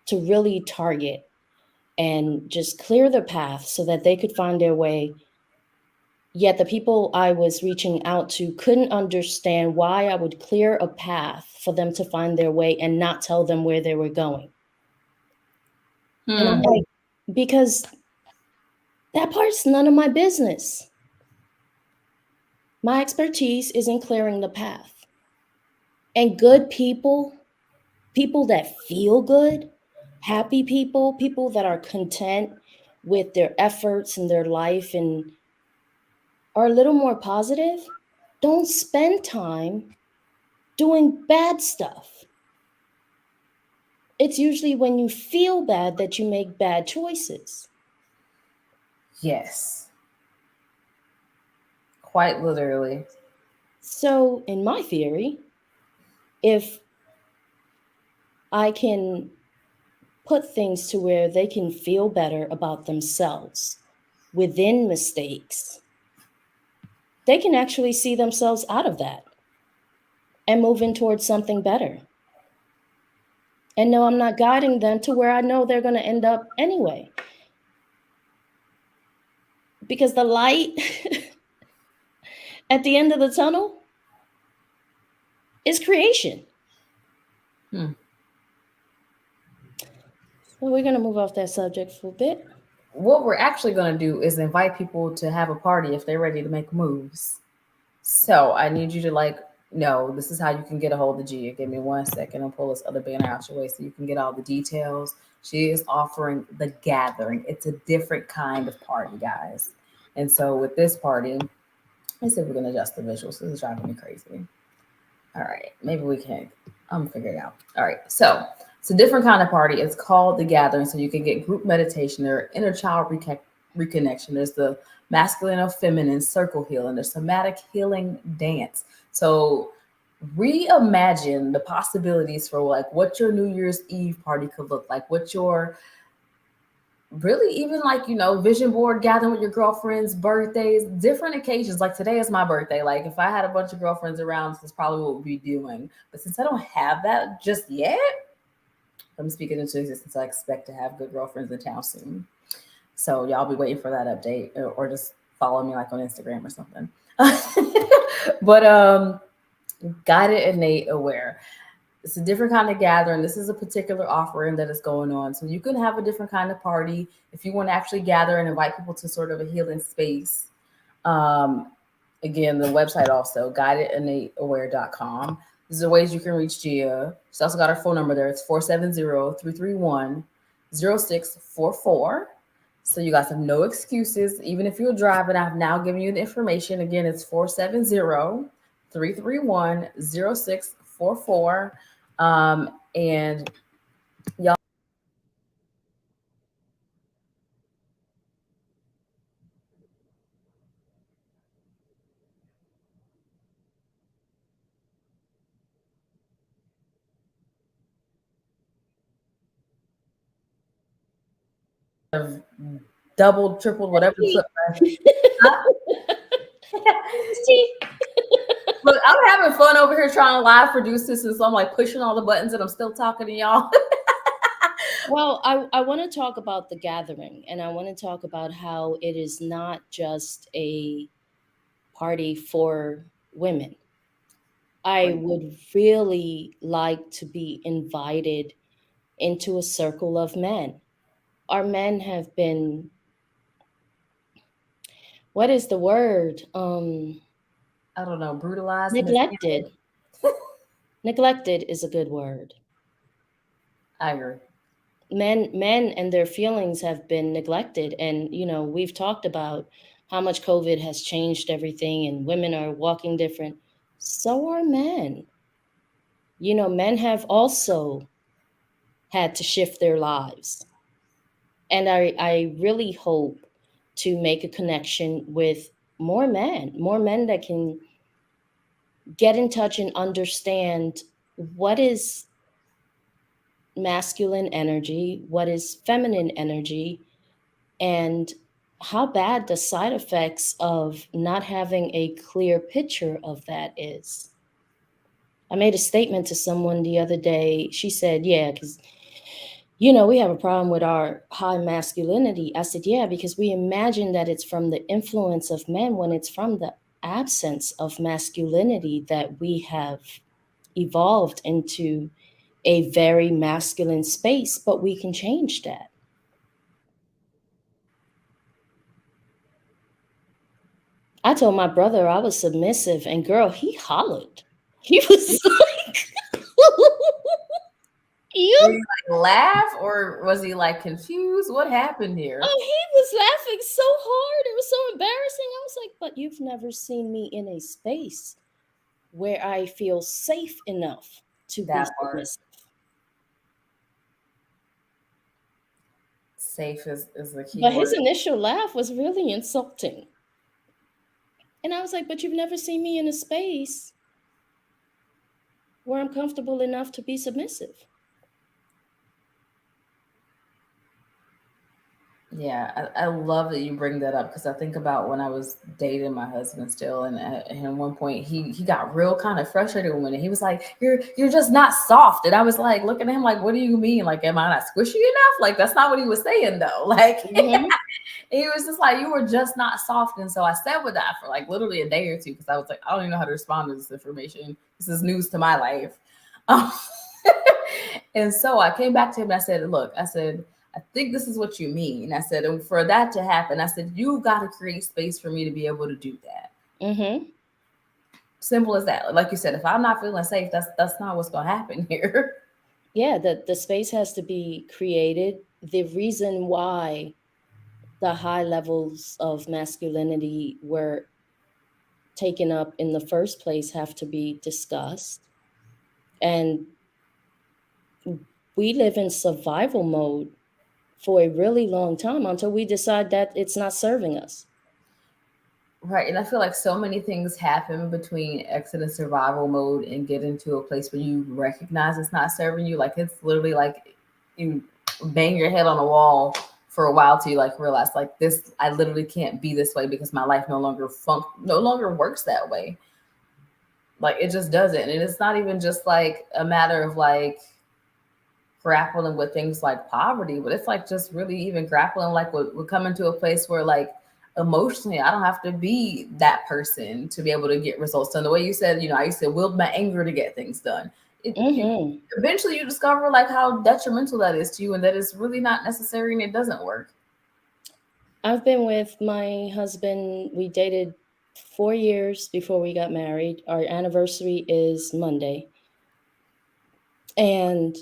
to really target and just clear the path so that they could find their way. Yet the people I was reaching out to couldn't understand why I would clear a path for them to find their way and not tell them where they were going. And I'm Hmm. like, because that part's none of my business. My expertise is in clearing the path. And good people that feel good, happy people, people that are content with their efforts and their life and are a little more positive, don't spend time doing bad stuff. It's usually when you feel bad that you make bad choices. Yes. Quite literally. So, in my theory, if I can put things to where they can feel better about themselves within mistakes, they can actually see themselves out of that and moving towards something better. And no, I'm not guiding them to where I know they're going to end up anyway. Because the light at the end of the tunnel is creation. Hmm. So we're going to move off that subject for a bit. What we're actually going to do is invite people to have a party if they're ready to make moves. So I need you to no, this is how you can get a hold of Gia. Give me 1 second. I'll pull this other banner out your way so you can get all the details. She is offering the gathering. It's a different kind of party, guys. And so with this party, let's see if we can adjust the visuals. This is driving me crazy. All right, maybe we can. I'm gonna figure it out. All right, so it's a different kind of party. It's called the Gathering, so you can get group meditation or inner child reconnection. There's the masculine or feminine circle healing. There's somatic healing dance. So reimagine the possibilities for what your New Year's Eve party could look like. What your really even vision board gathering with your girlfriends, birthdays, different occasions. Like today is my birthday. Like if I had a bunch of girlfriends around, this is probably what we'd be doing. But since I don't have that just yet, I'm speaking into existence. I expect to have good girlfriends in town soon. So y'all be waiting for that update, or just follow me like on Instagram or something. But guided, innate, aware. It's a different kind of gathering. This is a particular offering that is going on. So you can have a different kind of party if you want to actually gather and invite people to sort of a healing space. Um, Again, the website also, guidedinnateaware.com. These are ways you can reach Gia. She's also got her phone number there. It's 470-331-0644. So you guys have no excuses. Even if you're driving, I've now given you the information. Again, it's 470-331-0644. And y'all have doubled, tripled, whatever the flip. Huh? See? Look, I'm having fun over here trying to live produce this, and so I'm like pushing all the buttons, and I'm still talking to y'all. Well, I want to talk about the gathering, and I want to talk about how it is not just a party for women. I Right. would really like to be invited into a circle of men. Our men have been, what is the word? I don't know, brutalized, mistreated. Neglected. Neglected is a good word. I agree. Men and their feelings have been neglected, and we've talked about how much COVID has changed everything, and women are walking different. So are men. Men have also had to shift their lives, and I really hope to make a connection with more men that can get in touch and understand what is masculine energy, what is feminine energy, and how bad the side effects of not having a clear picture of that is. I made a statement to someone the other day. She said, yeah, because we have a problem with our high masculinity. I said, yeah, because we imagine that it's from the influence of men when it's from the absence of masculinity that we have evolved into a very masculine space, but we can change that. I told my brother I was submissive, and girl, he hollered. He was like, Did he like laugh or was he like confused? What happened here? Oh, he was laughing so hard. It was so embarrassing. I was like, but you've never seen me in a space where I feel safe enough to be That part. submissive. Safe is the key But his word. initial laugh was really insulting. And I was like, but you've never seen me in a space where I'm comfortable enough to be submissive. Yeah, I love that you bring that up because I think about when I was dating my husband still, and at one point he got real kind of frustrated with it. He was like, "You're just not soft," and I was like, looking at him like, "What do you mean? Like, am I not squishy enough?" Like, that's not what he was saying though. Like, Mm-hmm. he was just like, "You were just not soft," and so I sat with that for like literally a day or two because I was like, I don't even know how to respond to this information. This is news to my life. Um, and so I came back to him and I said, "Look," I said, "I think this is what you mean." I said, "And for that to happen," I said, "you got to create space for me to be able to do that." Mm-hmm. Simple as that. Like you said, if I'm not feeling safe, that's not what's gonna happen here. Yeah, the space has to be created. The reason why the high levels of masculinity were taken up in the first place have to be discussed. And we live in survival mode for a really long time until we decide that it's not serving us. Right. And I feel like so many things happen between exit and survival mode and get into a place where you recognize it's not serving you. Like it's literally like you bang your head on a wall for a while till you like realize like this, I literally can't be this way because my life no longer works that way. Like it just doesn't. And it's not even just like a matter of like grappling with things like poverty, but it's like just really even grappling like we're coming to a place where like emotionally I don't have to be that person to be able to get results done. The way you said, I used to wield my anger to get things done. Mm-hmm. Eventually you discover like how detrimental that is to you and that it's really not necessary and it doesn't work. I've been with my husband, we dated 4 years before we got married. Our anniversary is Monday. And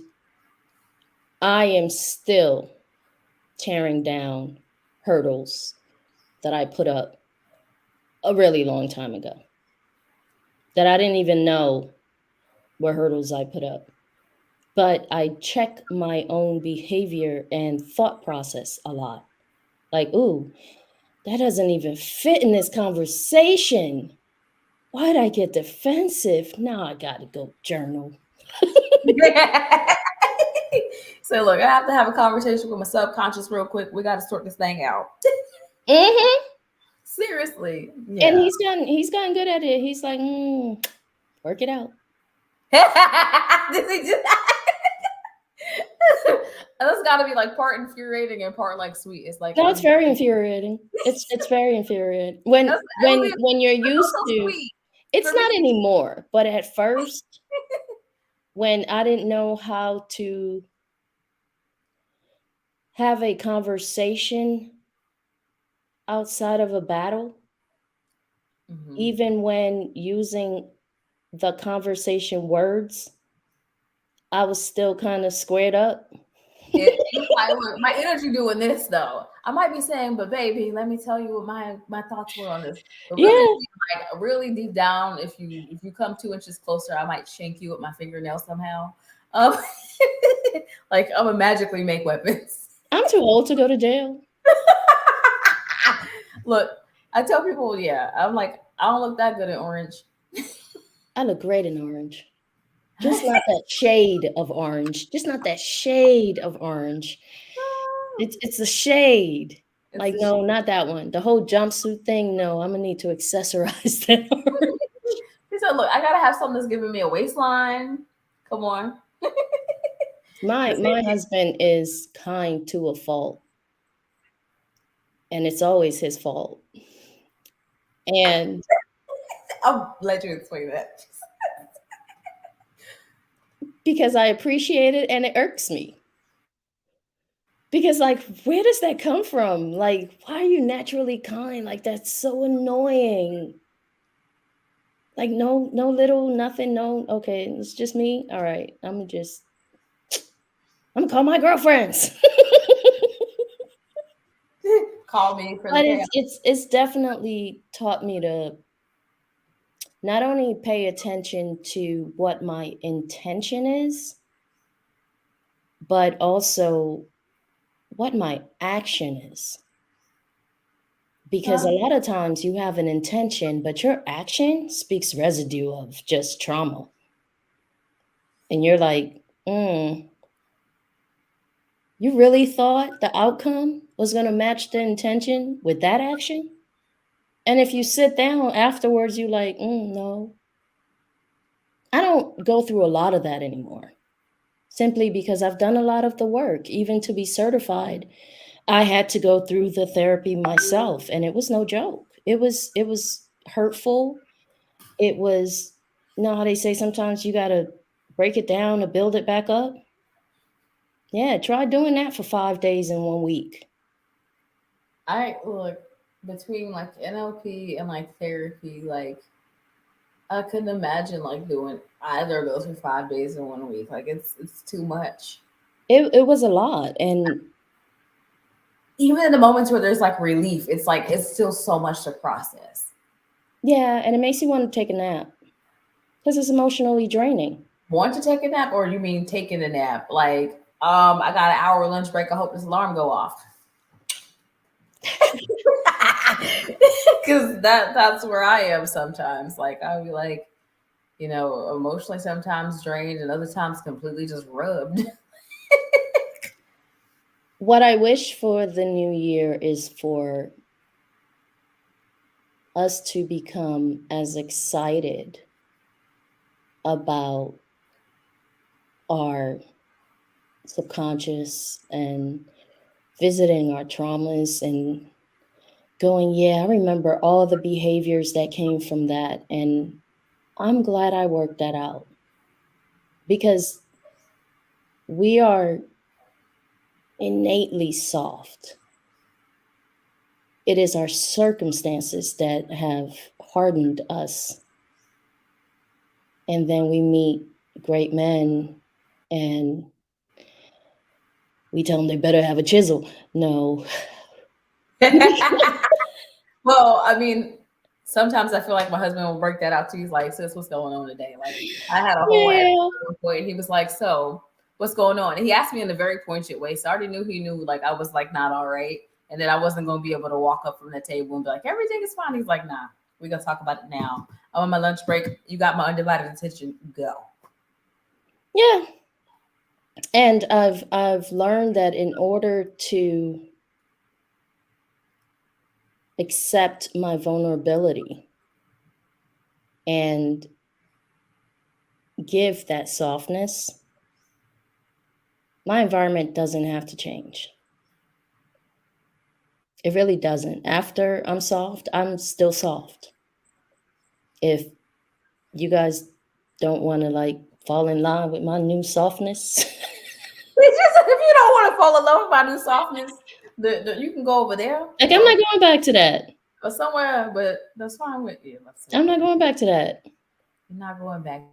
I am still tearing down hurdles that I put up a really long time ago that I didn't even know were hurdles I put up. But I check my own behavior and thought process a lot. Like, ooh, that doesn't even fit in this conversation. Why'd I get defensive? Now I gotta go journal. So look, I have to have a conversation with my subconscious real quick. We got to sort this thing out. Mm-hmm. Seriously. And Yeah. he's gotten good at it. He's like, work it out. Does he do that? That's got to be like part infuriating and part like sweet. It's like No, it's very infuriating. It's very infuriating when that's, when it'll be when you're used so to. sweet It's for me. not anymore, but at first, when I didn't know how to have a conversation outside of a battle, Mm-hmm. even when using the conversation words, I was still kind of squared up. It's like, look, my energy doing this though. I might be saying, but baby, let me tell you what my thoughts were on this. But really, Yeah, like really deep down, if you come 2 inches closer, I might shank you with my fingernail somehow. Um, like I'm gonna magically make weapons. I'm too old to go to jail. Look, I tell people, yeah, I'm like, I don't look that good in orange. I look great in orange. Just not that shade of orange. Just not that shade of orange. It's a shade. It's Like, the no, not that one. The whole jumpsuit thing, no, I'm gonna need to accessorize that orange. he said, look, I gotta have something that's giving me a waistline. Come on. My husband is kind to a fault, and it's always his fault. And I'll let you explain that. because I appreciate it and it irks me. Because like, where does that come from? Like, why are you naturally kind? Like, that's so annoying. Like, no little nothing, no, okay, it's just me. All right, I'm gonna just I'm gonna call my girlfriends. Call me for the But chaos. it's definitely taught me to not only pay attention to what my intention is, but also what my action is. Because a lot of times you have an intention, but your action speaks residue of just trauma. And you're like, you really thought the outcome was going to match the intention with that action? And if you sit down afterwards, you like, no. I don't go through a lot of that anymore, simply because I've done a lot of the work. Even to be certified, I had to go through the therapy myself, and it was no joke. It was hurtful. It was, you know how they say sometimes you got to break it down to build it back up? Yeah, try doing that for 5 days in 1 week. I look between like NLP and like therapy, like I couldn't imagine like doing either of those for 5 days in 1 week. Like it's too much. It was a lot. And Even in the moments where there's like relief, it's like it's still so much to process. yeah, and it makes you want to take a nap because it's emotionally draining. Want to take a nap, or you mean taking a nap? Like, I got an hour lunch break. I hope this alarm go off. Because that's where I am sometimes. Like I'll be like, emotionally sometimes drained and other times completely just rubbed. What I wish for the new year is for us to become as excited about our subconscious and visiting our traumas and going, yeah, I remember all the behaviors that came from that. And I'm glad I worked that out because we are innately soft. It is our circumstances that have hardened us. And then we meet great men and we tell them they better have a chisel. No. Well, I mean, sometimes I feel like my husband will break that out to you. He's like, sis, what's going on today? Like, I had a whole episode Yeah. at one point, and he was like, so what's going on? And he asked me in a very pointed way. So I already knew he knew like I was like not all right. And then I wasn't gonna be able to walk up from the table and be like, everything is fine. He's like, nah, we're gonna talk about it now. I'm on my lunch break. You got my undivided attention. Go. Yeah. And I've learned that in order to accept my vulnerability and give that softness, my environment doesn't have to change. It really doesn't. After I'm soft, I'm still soft. If you guys don't want to like fall in line with my new softness, It's just if you don't want to fall in love with my new softness, you can go over there like I'm not going back to that. or somewhere, but that's fine with you. I'm not going back to that. You're not going back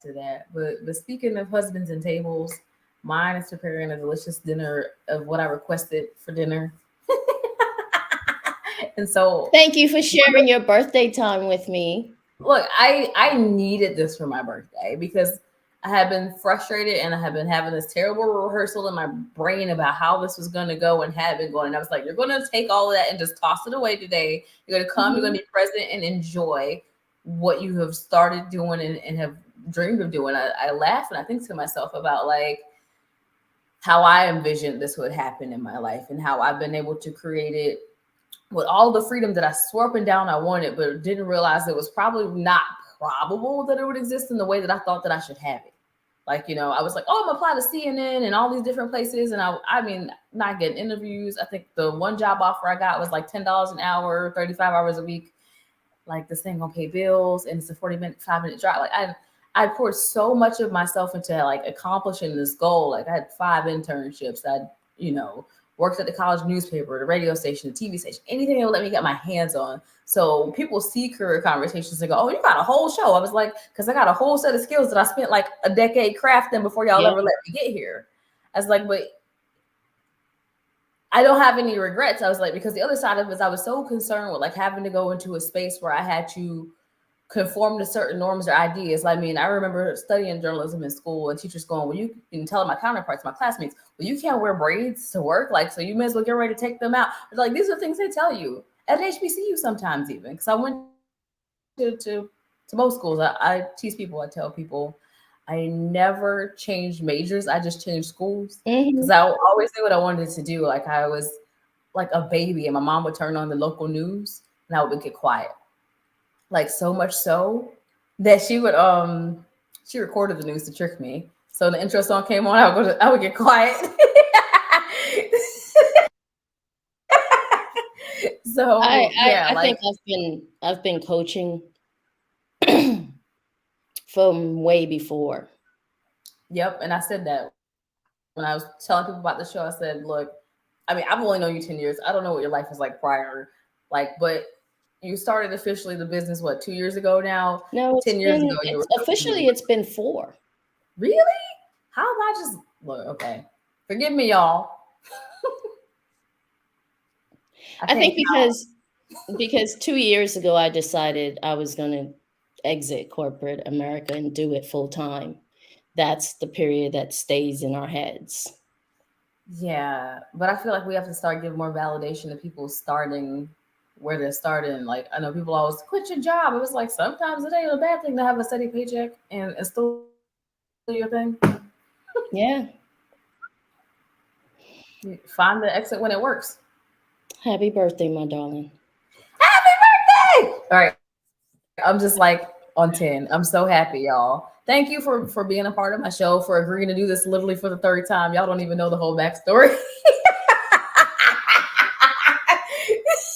to that. But speaking of husbands and tables, mine is preparing a delicious dinner of what I requested for dinner. And so Thank you for sharing your birthday time with me. look, I needed this for my birthday because I had been frustrated and I had been having this terrible rehearsal in my brain about how this was going to go and had been going. And I was like, you're going to take all of that and just toss it away today. You're going to come, you're going to be present and enjoy what you have started doing and have dreamed of doing. I laugh and I think to myself about like how I envisioned this would happen in my life and how I've been able to create it with all the freedom that I swore up and down I wanted, but didn't realize it was probably not probable that it would exist in the way that I thought that I should have it. Like, I was like, oh, I'm applying to CNN and all these different places. And I mean, not getting interviews. I think the one job offer I got was like $10 an hour, 35 hours a week. Like this thing gonna pay bills and it's a 5-minute drive. Like I poured so much of myself into like accomplishing this goal. Like I had 5 internships. Worked at the college newspaper, the radio station, the TV station, anything that would let me get my hands on. So people see career conversations and go, oh, you got a whole show. I was like, because I got a whole set of skills that I spent like a decade crafting before y'all ever let me get here. I was like, but I don't have any regrets. I was like, because the other side of it is I was so concerned with like having to go into a space where I had to conform to certain norms or ideas. I mean, I remember studying journalism in school and teachers going, well, you can tell my counterparts, my classmates, well, you can't wear braids to work. Like, so you may as well get ready to take them out. Like, these are things they tell you at HBCU sometimes even. Because I went to most schools. I tease people, I tell people, I never changed majors. I just changed schools because I always knew what I wanted to do. Like I was like a baby, and my mom would turn on the local news, and I would get quiet. Like so much so that she recorded the news to trick me. So the intro song came on, I would get quiet. So I think I've been coaching from way before. Yep, and I said that when I was telling people about the show. I said, "Look, I mean, I've only known you 10 years. I don't know what your life was like prior, like, but you started officially the business what 2 years ago now? No, 10 years ago, you were officially it's been 4. Really? How am I just look? Okay, forgive me, y'all. I think because 2 years ago I decided I was going to exit corporate America and do it full time. That's the period that stays in our heads. Yeah, but I feel like we have to start giving more validation to people starting where they're starting. Like I know people always quit your job. It was like sometimes it ain't a bad thing to have a steady paycheck and still do your thing. Yeah. Find the exit when it works. Happy birthday, my darling. Happy birthday! All right. I'm just like on 10. I'm so happy, y'all. Thank you for being a part of my show, for agreeing to do this literally for the third time. Y'all don't even know the whole backstory.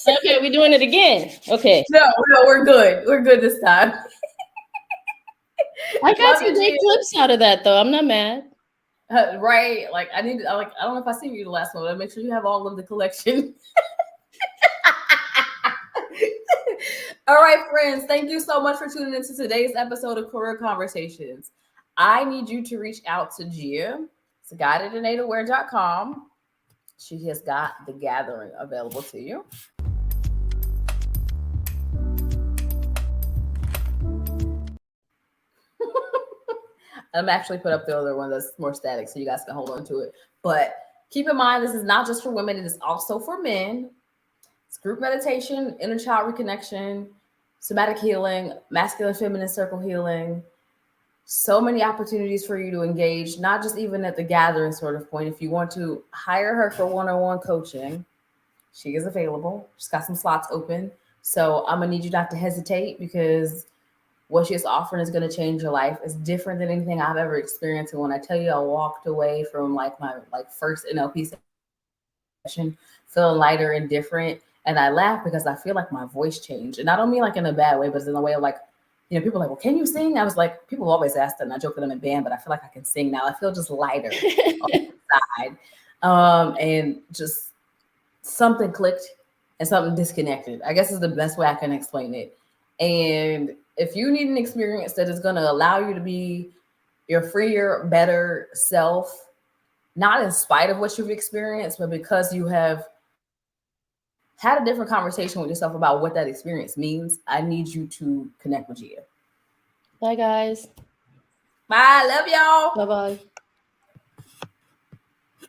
Okay, we're doing it again. Okay. No, we're good. We're good this time. I got some great clips out of that, though. I'm not mad. Right? Like I don't know if I see you the last one, but make sure you have all of the collection. All right, friends. Thank you so much for tuning into today's episode of Career Conversations. I need you to reach out to Gia. It's a guide at innateaware.com. She has got the gathering available to you. I'm actually put up the other one that's more static so you guys can hold on to it. But keep in mind, this is not just for women, it is also for men. It's group meditation, inner child reconnection, somatic healing, masculine feminine circle healing. So many opportunities for you to engage, not just even at the gathering sort of point. If you want to hire her for one-on-one coaching, she is available. She's got some slots open. So I'm going to need you not to hesitate, because what she's offering is going to change your life. It's different than anything I've ever experienced. And when I tell you I walked away from like my first NLP session feeling lighter and different, and I laugh because I feel like my voice changed. And I don't mean like in a bad way, but it's in a way of like, you know, people are like, well, can you sing? I was like, people always ask that, and I joke that I'm in band, but I feel like I can sing now. I feel just lighter on the side. And just something clicked and something disconnected, I guess is the best way I can explain it. And if you need an experience that is going to allow you to be your freer, better self, not in spite of what you've experienced, but because you have had a different conversation with yourself about what that experience means, I need you to connect with Gia. Bye, guys. Bye. Love y'all. Bye-bye.